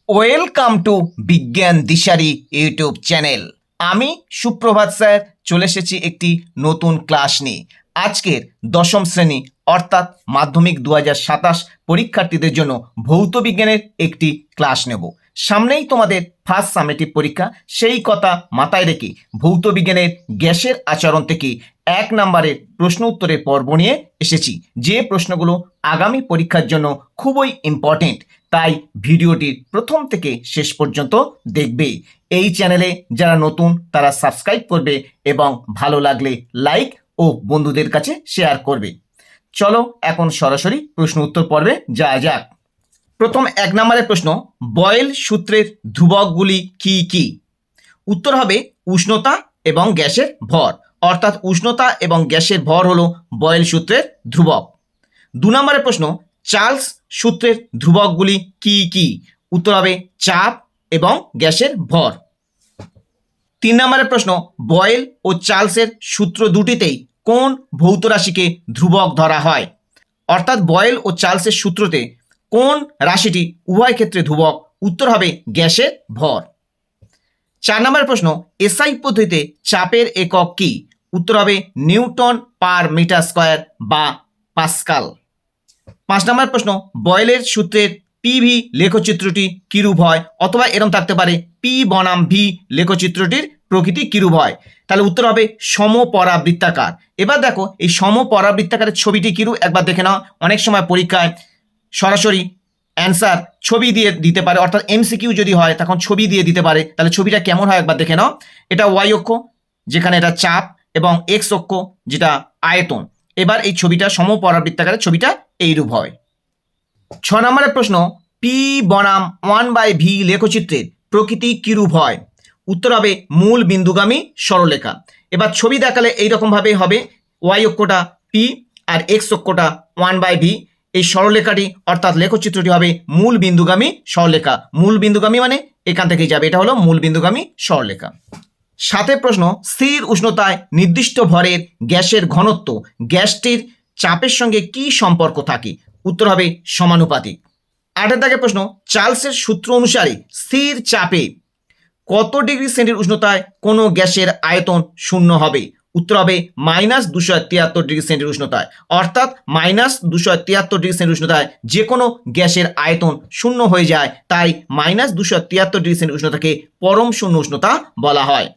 Welcome to বিজ্ঞান দিশারি YouTube channel. আমি সুপ্রভাত স্যার চলে এসেছি একটি নতুন ক্লাস নিয়ে। আজকের দশম শ্রেণী অর্থাৎ মাধ্যমিক 2027 পরীক্ষার্থীদের জন্য ভৌত বিজ্ঞানের একটি ক্লাস নেব। সামনেই তোমাদের ফার্স্ট সামেটিভ পরীক্ষা, সেই কথা মাথায় রেখে ভৌত বিজ্ঞানের গ্যাসের আচরণ থেকে 1 নম্বরের প্রশ্ন উত্তরের পর্ব নিয়ে এসেছি, যে প্রশ্নগুলো আগামী পরীক্ষার জন্য খুবই ইম্পর্টেন্ট। তাই ভিডিওটির প্রথম থেকে শেষ পর্যন্ত দেখবে। এই চ্যানেলে যারা নতুন তারা সাবস্ক্রাইব করবে এবং ভালো লাগলে লাইক ও বন্ধুদের কাছে শেয়ার করবে। চলো এখন সরাসরি প্রশ্ন উত্তর পর্বে যাওয়া যাক। প্রথম 1 নম্বরের প্রশ্ন, বয়েল সূত্রের ধ্রুবকগুলি কি কি? উত্তর হবে উষ্ণতা এবং গ্যাসের ভর, অর্থাৎ উষ্ণতা এবং গ্যাসের ভর হলো বয়েল সূত্রের ধ্রুবক। 2 নম্বরের প্রশ্ন, চার্লস সূত্রের ধ্রুবকগুলি কি কি? উত্তর হবে চাপ এবং গ্যাসের ভর। 3 নম্বরের প্রশ্ন, বয়েল ও চার্লসের সূত্র দুটিতেই কোন ভৌত রাশিকে ধ্রুবক ধরা হয়? অর্থাৎ বয়েল ও চার্লসের সূত্রতে কোন রাশিটি উভয় ক্ষেত্রে ধ্রুবক? উত্তর হবে গ্যাসের ভর। 4 নম্বর প্রশ্ন, এসআই পদ্ধতিতে চাপের একক কি? উত্তর হবে নিউটন পার মিটার স্কয়ার বা পাস্কাল। 5 নম্বর প্রশ্ন, বয়েলের সূত্রের পিভি লেখচিত্রটি কিরূপ হয়? অথবা এরকম থাকতে পারে পি বনাম ভি লেখচিত্রটির প্রকৃতি কিরূপ হয়? তাহলে উত্তর হবে সমপরাবৃত্তাকার। এবার দেখো এই সমপরাবৃত্তাকারের ছবিটি কিরূপ একবার দেখে নাও। অনেক সময় পরীক্ষায় সরাসরি অ্যান্সার ছবি দিয়ে দিতে পারে, অর্থাৎ এমসিকিউ যদি হয় তখন ছবি দিয়ে দিতে পারে। তাহলে ছবিটা কেমন হয় একবার দেখে নাও। এটা ওয়াই অক্ষ, যেখানে এটা চাপ, এবং এক্স অক্ষ যেটা আয়তন। এবার এই ছবিটা সমপরাবৃত্তাকারের ছবিটা এইরূপ হয়। 6 নম্বরের প্রশ্ন, পি বনাম 1/v লেখচিত্রের প্রকৃতি কিরূপ হয়? উত্তর হবে মূল বিন্দুগামী সরলরেখা। এবার ছবি দেখালে এইরকমভাবে হবে, Y অক্ষটা P R x অক্ষটা 1/v। এই সরলরেখাটি অর্থাৎ লেখচিত্রটি হবে মূল বিন্দুগামী সরলরেখা। মূল বিন্দুগামী মানে এখান থেকেই যাবে, এটা হলো মূল বিন্দুগামী সরলরেখা। 7 প্রশ্ন, স্থির উষ্ণতায় নির্দিষ্ট ভরের গ্যাসের ঘনত্ব গ্যাসটির চাপের সঙ্গে কি সম্পর্ক থাকে? উত্তর হবে সমানুপাতিক। 8 প্রশ্ন, চার্লসের সূত্র অনুসারে স্থির চাপে কত ডিগ্রি সেন্টিগ্রেড উষ্ণতায় কোনো গ্যাসের আয়তন শূন্য হবে? উত্তর হবে -273 ডিগ্রি সেন্টিগ্রেড উষ্ণতায়। অর্থাৎ -273 ডিগ্রি সেন্টিগ্রেড উষ্ণতায় যে কোনো গ্যাসের আয়তন শূন্য হয়ে যায়, তাই -273 ডিগ্রি সেন্টিগ্রেড উষ্ণতাকে পরম শূন্য উষ্ণতা বলা হয়।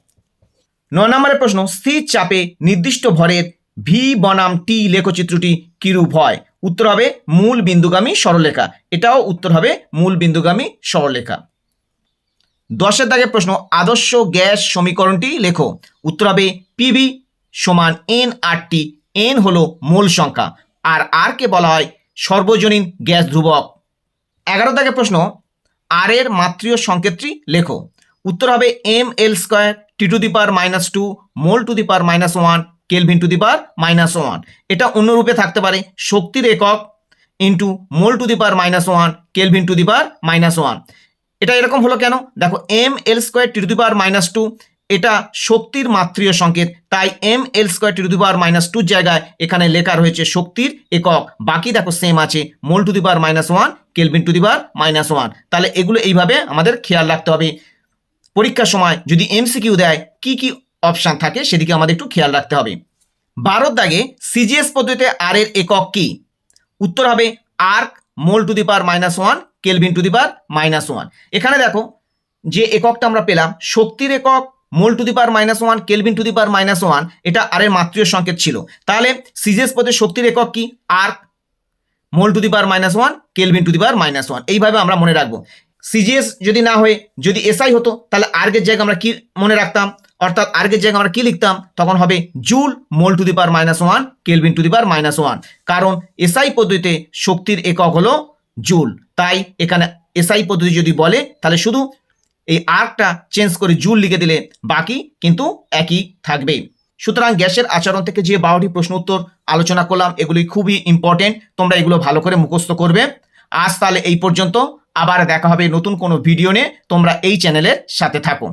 9 নম্বরের প্রশ্ন, স্থির চাপে নির্দিষ্ট ভরের ভি বনাম টি লেখচিত্রটি কিরূপ হয়? উত্তর হবে মূল বিন্দুগামী সরলরেখা। এটাও উত্তর হবে মূল বিন্দুগামী সরলরেখা। 10 প্রশ্ন, আদর্শ গ্যাস সমীকরণটি লেখো। উত্তর হবে পিভি সমান এন আর টি। এন হলো মোল সংখ্যা আর আর কে বলা হয় সর্বজনীন গ্যাস ধ্রুবক। 11 প্রশ্ন, আর এর মাত্রীয় সংকেতটি লেখো। উত্তর হবে ml² T⁻⁻2 mole to the power -1 kelvin to the power -1। এটা অন্য রূপে থাকতে পারে শক্তির একক into mole to the power -1 kelvin to the power -1। এটা এরকম হলো কেন? দেখো ml² T⁻²2 এটা শক্তির মাত্রীয় সংকেত, তাই ml² T⁻² জায়গায় এখানে লেখা রয়েছে শক্তির একক। বাকি দেখো সেম আছে, mole to the power -1 kelvin to the power -1। তাহলে এগুলো এইভাবে আমাদের খেয়াল রাখতে হবে। পরীক্ষার সময় যদি এমসিকিউ দেয় কি কি অপশান থাকে সেদিকে আমাদের একটু খেয়াল রাখতে হবে। 12 সিজিএস পদ্ধতিতে আর এর একক কি? উত্তর হবে erg mole to the power -1 kelvin to the power -1। এখানে দেখো যে এককটা আমরা পেলাম শক্তির একক mole to the power -1 kelvin to the power -1, এটা আর এর মাত্রীয় সংকেত ছিল। তাহলে সিজিএস পদ্ধতির শক্তির একক কি? Erg mole to the power -1 kelvin to the power -1। এইভাবে আমরা মনে রাখবো। সিজিএস যদি না হয়ে যদি এসআই হতো তাহলে আর্গের জায়গায় আমরা কি মনে রাখতাম? অর্থাৎ আর্গের জায়গায় আমরা কি লিখতাম? তখন হবে joule mole to the power -1 kelvin to the power -1। কারণ এসআই পদ্ধতিতে শক্তির একক হলো জুল, তাই এখানে এসআই পদ্ধতি যদি বলে তাহলে শুধু এই আর্কটা চেঞ্জ করে জুল লিখে দিলে বাকি কিন্তু একই থাকবে। সুতরাং গ্যাসের আচরণ থেকে যে 12টি প্রশ্ন উত্তর আলোচনা করলাম এগুলি খুবই ইম্পর্টেন্ট, তোমরা এগুলো ভালো করে মুখস্থ করবে। আজ তাহলে এই পর্যন্ত, আবার দেখা হবে নতুন কোনো ভিডিও নিয়ে। তোমরা এই চ্যানেলের সাথে থাকো।